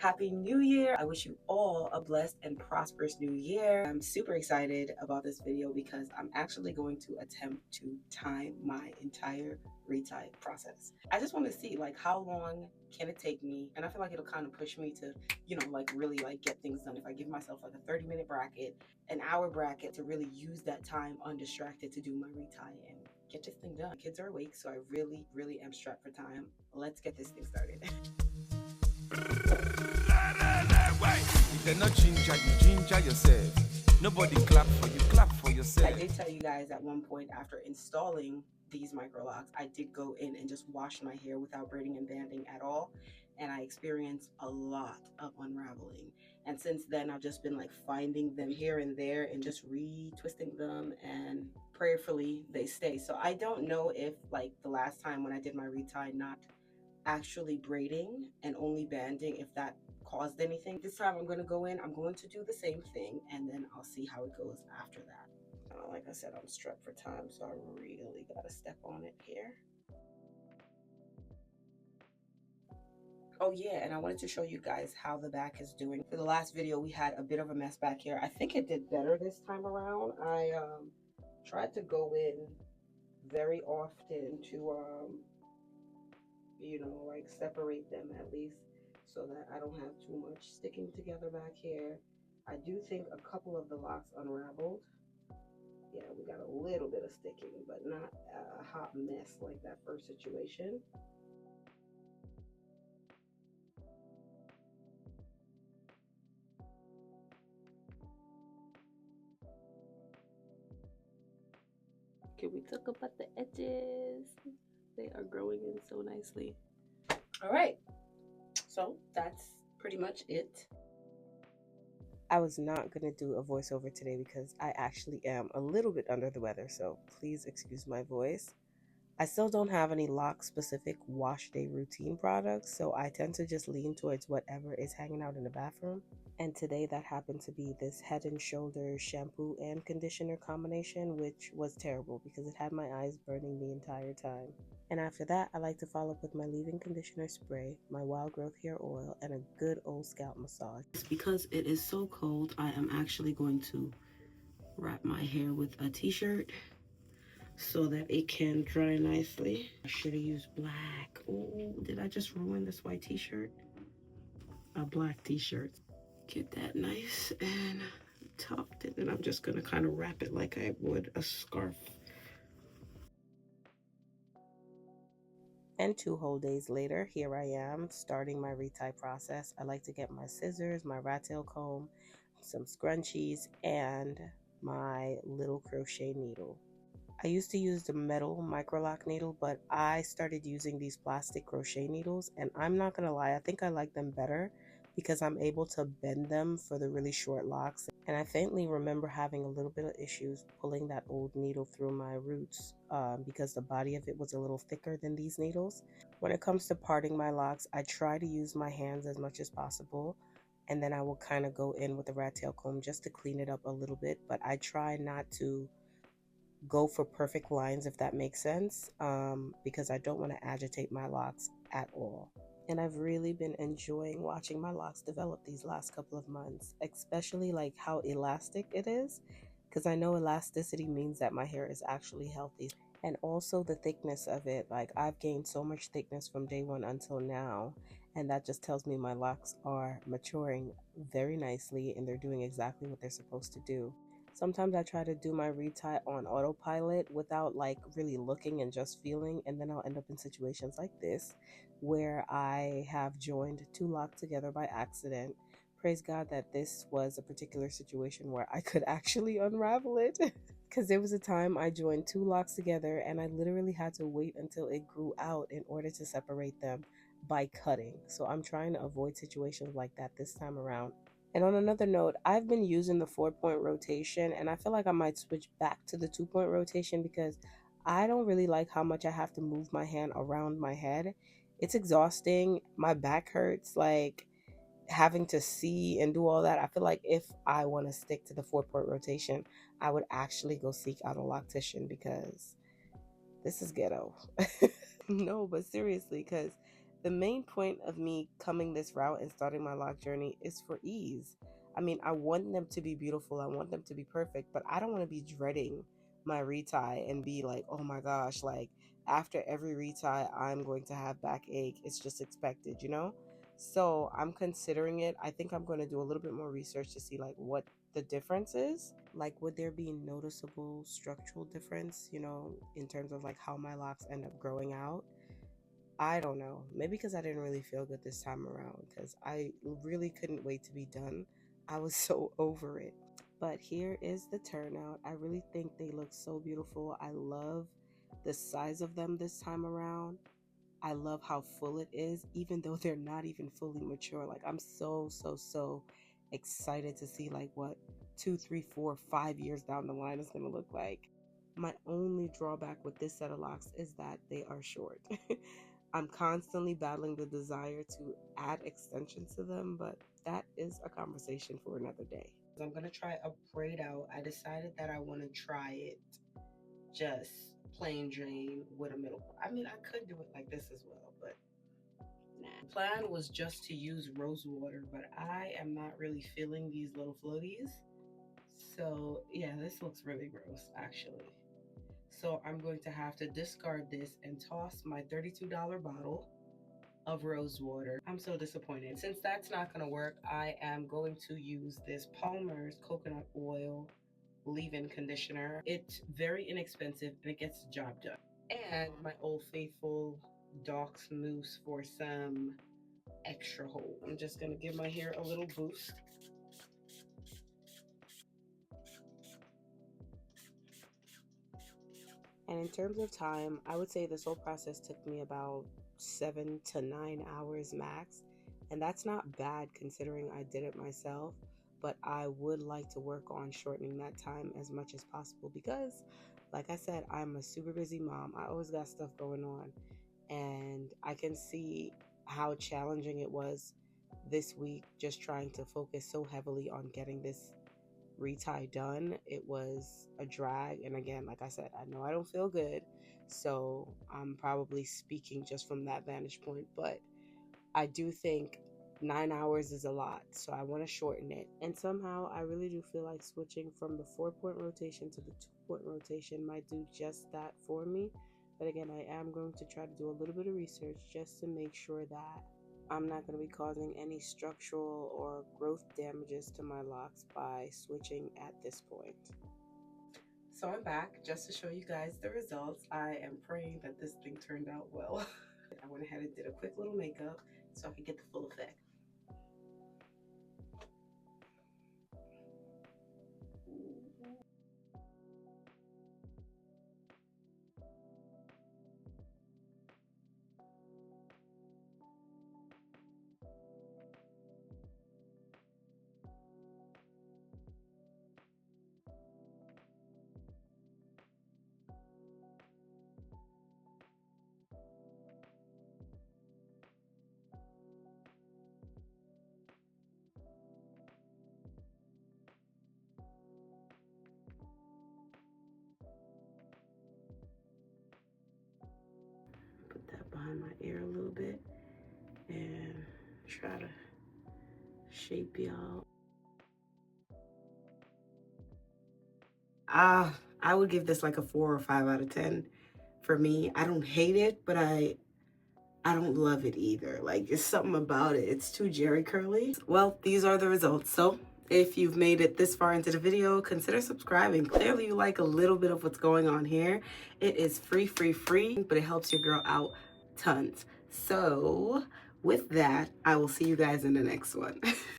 Happy New Year. I wish you all a blessed and prosperous new year. I'm super excited about this video because I'm actually going to attempt to time my entire retie process. I just want to see like how long can it take me, and I feel like it'll kind of push me to, like really like get things done. If I give myself like a 30-minute bracket, an hour bracket, to really use that time undistracted to do my retie and get this thing done. Kids are awake, so I really am strapped for time. Let's get this thing started. If they're not ginger, you ginger yourself. Nobody clap for you, clap for yourself. I did tell you guys at one point after installing these Microlocs, I did go in and just wash my hair without braiding and banding at all. And I experienced a lot of unraveling. And since then, I've just been like finding them here and there and just retwisting them, and prayerfully they stay. So I don't know if like the last time when I did my retie, not actually braiding and only banding, if that caused anything. This time I'm going to go in, I'm going to do the same thing, and then I'll see how it goes after that. Like I said, I'm strapped for time, so I really got to step on it here. Oh yeah, and I wanted to show you guys how the back is doing. For the last video, we had a bit of a mess back here. I think it did better this time around. I tried to go in very often to like separate them at least, so that I don't have too much sticking together back here. I do think a couple of the locks unraveled. Yeah, we got a little bit of sticking, but not a hot mess like that first situation. Okay, we took up at the edges. They are growing in so nicely. All right, so that's pretty much it. I was not going to do a voiceover today because I actually am a little bit under the weather, so please excuse my voice. I still don't have any Loc specific wash day routine products, so I tend to just lean towards whatever is hanging out in the bathroom. And today that happened to be this Head and Shoulders shampoo and conditioner combination, which was terrible because it had my eyes burning the entire time. And after that, I like to follow up with my leave-in conditioner spray, my wild growth hair oil, and a good old scalp massage. Because it is so cold, I am actually going to wrap my hair with a t-shirt so that it can dry nicely. I should have used black. Oh, did I just ruin this white t-shirt? A black t-shirt. Get that nice and tucked, and then I'm just gonna kind of wrap it like I would a scarf. And 2 whole days later, here I am starting my retie process. I like to get my scissors, my rat tail comb, some scrunchies, and my little crochet needle. I used to use the metal Microloc needle, but I started using these plastic crochet needles, and I'm not gonna lie, I think I like them better because I'm able to bend them for the really short locks. And I faintly remember having a little bit of issues pulling that old needle through my roots because the body of it was a little thicker than these needles. When it comes to parting my locks, I try to use my hands as much as possible, and then I will kind of go in with a rat tail comb just to clean it up a little bit, but I try not to go for perfect lines, if that makes sense, because I don't want to agitate my locks at all. And I've really been enjoying watching my locks develop these last couple of months, especially like how elastic it is, because I know elasticity means that my hair is actually healthy. And also the thickness of it, like I've gained so much thickness from day one until now, and that just tells me my locks are maturing very nicely and they're doing exactly what they're supposed to do. Sometimes I try to do my retie on autopilot without like really looking and just feeling, and then I'll end up in situations like this where I have joined 2 locks together by accident. Praise God that this was a particular situation where I could actually unravel it. Because there was a time I joined 2 locks together and I literally had to wait until it grew out in order to separate them by cutting. So I'm trying to avoid situations like that this time around. And on another note, I've been using the 4-point rotation, and I feel like I might switch back to the 2-point rotation because I don't really like how much I have to move my hand around my head. It's exhausting. My back hurts, like having to see and do all that. I feel like if I want to stick to the 4-point rotation, I would actually go seek out a loctician because this is ghetto. No, but seriously, because The main point of me coming this route and starting my loc journey is for ease. I mean, I want them to be beautiful, I want them to be perfect, but I don't want to be dreading my retie and be like, oh my gosh, like after every retie, I'm going to have backache. It's just expected, you know? So I'm considering it. I think I'm going to do a little bit more research to see like what the difference is. Like, would there be noticeable structural difference, you know, in terms of like how my locks end up growing out? I don't know. Maybe because I didn't really feel good this time around because I really couldn't wait to be done. I was so over it. But here is the turnout. I really think they look so beautiful. I love the size of them this time around. I love how full it is, even though they're not even fully mature. Like, I'm so excited to see like what 2, 3, 4, 5 years down the line is gonna look like. My only drawback with this set of locks is that they are short. I'm constantly battling the desire to add extensions to them, but that is a conversation for another day. I'm gonna try a braid out. I decided that I want to try it just plain Jane with a middle. I mean, I could do it like this as well, but nah. The plan was just to use rose water, but I am not really feeling these little floaties. So yeah, this looks really gross actually. So I'm going to have to discard this and toss my $32 bottle of rose water. I'm so disappointed. Since that's not going to work, I am going to use this Palmer's coconut oil leave-in conditioner. It's very inexpensive and it gets the job done. And my Old Faithful Docs mousse for some extra hold. I'm just going to give my hair a little boost. And in terms of time, I would say this whole process took me about 7 to 9 hours max. And that's not bad considering I did it myself. But I would like to work on shortening that time as much as possible because, like I said, I'm a super busy mom. I always got stuff going on. And I can see how challenging it was this week just trying to focus so heavily on getting this retie done. It was a drag, and again, like I said, I know I don't feel good, so I'm probably speaking just from that vantage point, but I do think 9 hours is a lot, so I want to shorten it. And somehow I really do feel like switching from the 4-point rotation to the 2-point rotation might do just that for me. But again, I am going to try to do a little bit of research just to make sure that I'm not going to be causing any structural or growth damages to my locks by switching at this point. So I'm back just to show you guys the results. I am praying that this thing turned out well. I went ahead and did a quick little makeup so I could get the full effect. Put that behind my ear a little bit and try to shape y'all. I would give this like a 4 or 5 out of 10 for me. I don't hate it, but I don't love it either. Like, it's something about it. It's too Jerry curly. Well, these are the results. So if you've made it this far into the video, consider subscribing. Clearly you like a little bit of what's going on here. It is free, but it helps your girl out tons. So with that, I will see you guys in the next one.